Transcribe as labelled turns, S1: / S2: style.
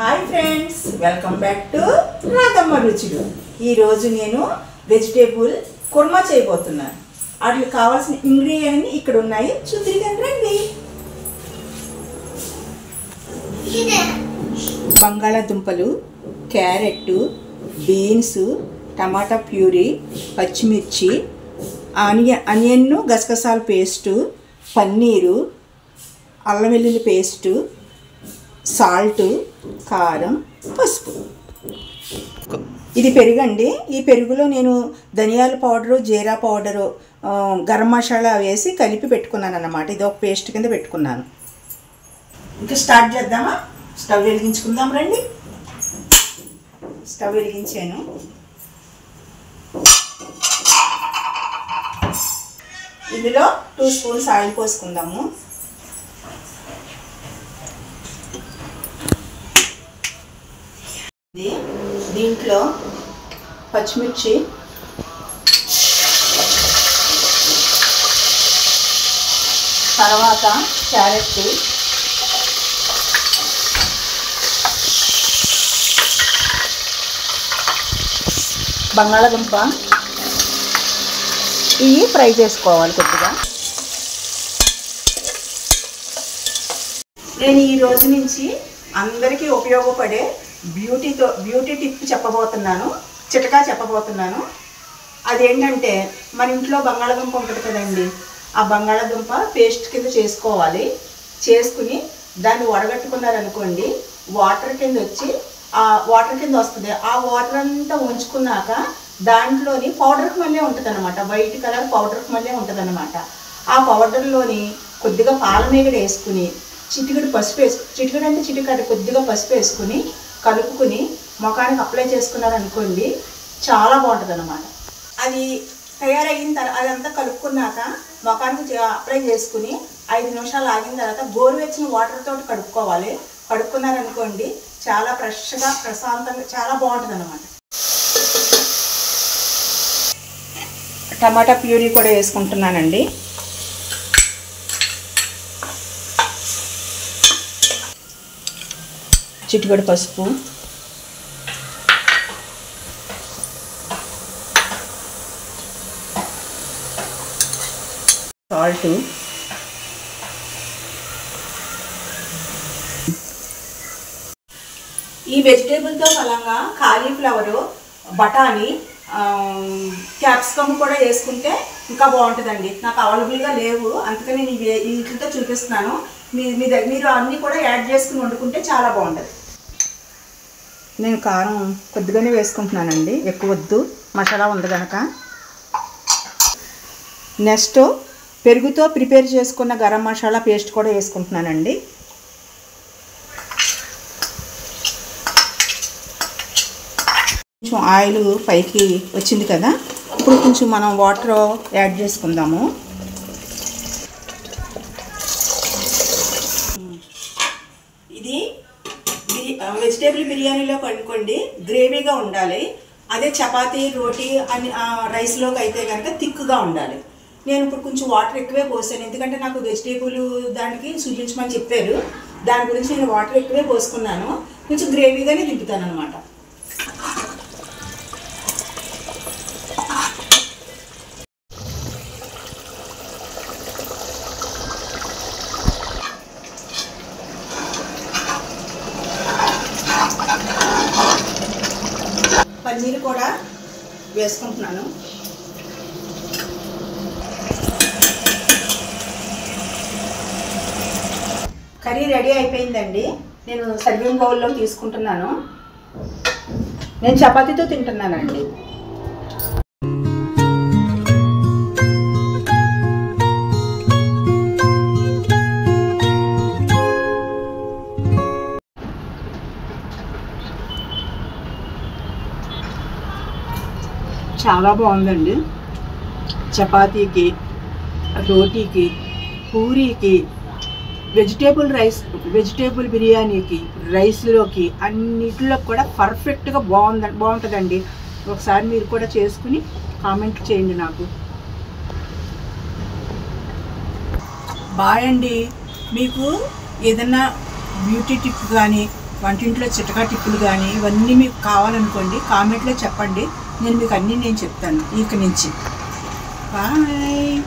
S1: Hi friends, welcome back to Radhamma రుచులు. ఈరోజు నేను వెజిటేబుల్ కుర్మా చేయబోతున్నాను. వాటికి కావాల్సిన ఇంగ్రీడియంట్స్ ఇక్కడ ఉన్నాయి, చూద్దాం రండి. బంగాళాదుంపలు, క్యారెట్, బీన్స్, టమాటా ప్యూరీ, పచ్చిమిర్చి, ఆనియన్ గసగసాల పేస్టు, పన్నీరు, అల్లం వెల్లుల్లి పేస్టు, సాల్ట్, కారం, పసుపు. ఇది పెరుగండి. ఈ పెరుగులో నేను ధనియాల పౌడరు, జీరా పౌడరు, గరం మసాలా వేసి కలిపి పెట్టుకున్నాను అన్నమాట. ఇది ఒక పేస్ట్ కింద పెట్టుకున్నాను. ఇంకా స్టార్ట్ చేద్దామా? స్టవ్ వెలిగించుకుందాం రండి. స్టవ్ వెలిగించాను. ఇందులో 2 స్పూన్స్ ఆయిల్ పోసుకుందాము. దీంట్లో పచ్చిమిర్చి, తర్వాత క్యారెట్, బంగాళాదుంప ఇవి ఫ్రై చేసుకోవాలి కొద్దిగా. నేను ఈ రోజు నుంచి అందరికీ ఉపయోగపడే బ్యూటీ టిప్ చెప్పబోతున్నాను, చిట్కా చెప్పబోతున్నాను. అదేంటంటే, మన ఇంట్లో బంగాళాదుంప ఉంటుంది కదండి, ఆ బంగాళాదుంప పేస్ట్ కింద చేసుకోవాలి. చేసుకుని దాన్ని వడగట్టుకున్నారనుకోండి, వాటర్ కింద వస్తుంది. ఆ వాటర్ అంతా ఉంచుకున్నాక దాంట్లోని పౌడర్కి మళ్ళీ ఉంటుంది అనమాట, వైట్ కలర్ పౌడర్కి మళ్ళీ ఉంటుంది అనమాట. ఆ పౌడర్లోని కొద్దిగా పాలమీగడ వేసుకుని, చిటికెడు పసుపు చిటికెడు అంటే చిటికెడు కొద్దిగా పసుపు వేసుకుని కలుపుకుని ముఖానికి అప్లై చేసుకున్నారనుకోండి, చాలా బాగుంటుంది అన్నమాట. అది తయారయిన తర్వాత అదంతా కలుపుకున్నాక ముఖానికి అప్లై చేసుకుని 5 నిమిషాలు ఆగిన తర్వాత గోరువెచ్చని వాటర్ తోటి కడుక్కోవాలి. కడుక్కున్నారనుకోండి, చాలా ఫ్రెష్గా ప్రశాంతంగా చాలా బాగుంటుంది అన్నమాట. టమాటా ప్యూరీ కూడా వేసుకుంటున్నానండి. చిటికెడు పసుపు, సాల్ట్, ఈ వెజిటేబుల్తో ఫలంగా కాలీఫ్లవరు, బఠానీ, క్యాప్సికమ్ కూడా వేసుకుంటే ఇంకా బాగుంటుందండి. నాకు అవైలబుల్గా లేవు, అందుకని నేను వీటితో చూపిస్తున్నాను. మీరు అన్నీ కూడా యాడ్ చేసుకుని వండుకుంటే చాలా బాగుంటుంది. నేను కారం కొద్దిగానే వేసుకుంటున్నానండి, ఎక్కువ వద్దు, మసాలా ఉంది కనుక. నెక్స్ట్ పెరుగుతో ప్రిపేర్ చేసుకున్న గరం మసాలా పేస్ట్ కూడా వేసుకుంటున్నానండి. కొంచెం ఆయిల్ పైకి వచ్చింది కదా, ఇప్పుడు కొంచెం మనం వాటర్ యాడ్ చేసుకుందాము. ఇది వెజిటేబుల్ బిర్యానీలో అనుకోండి, గ్రేవీగా ఉండాలి. అదే చపాతీ, రోటీ అని రైస్లోకి అయితే కనుక థిక్గా ఉండాలి. నేను ఇప్పుడు కొంచెం వాటర్ ఎక్కువే పోసాను, ఎందుకంటే నాకు వెజిటేబుల్ దానికి చూపించమని చెప్పారు. దాని గురించి నేను వాటర్ ఎక్కువే పోసుకున్నాను. కొంచెం గ్రేవీగానే తిప్పుతాను అనమాట. పన్నీరు కూడా వేసుకుంటున్నాను. కర్రీ రెడీ అయిపోయిందండి. నేను సర్వింగ్ బౌల్లో తీసుకుంటున్నాను. నేను చపాతీతో తింటున్నానండి. చాలా బాగుందండి. చపాతీకి, రోటీకి, పూరీకి, వెజిటేబుల్ బిర్యానీకి, రైస్లోకి, అన్నిటిలో కూడా పర్ఫెక్ట్గా బాగుంటుందండి. ఒకసారి మీరు కూడా చేసుకుని కామెంట్ చేయండి నాకు. బాయ్ అండి. మీకు ఏదన్నా బ్యూటీ టిప్ కానీ వంటింట్లో చిట్కా టిప్పులు కానీ ఇవన్నీ మీకు కావాలనుకోండి, కామెంట్లో చెప్పండి. నేను మీకు అన్నీ చెప్తాను ఇక నుంచి. బాయ్.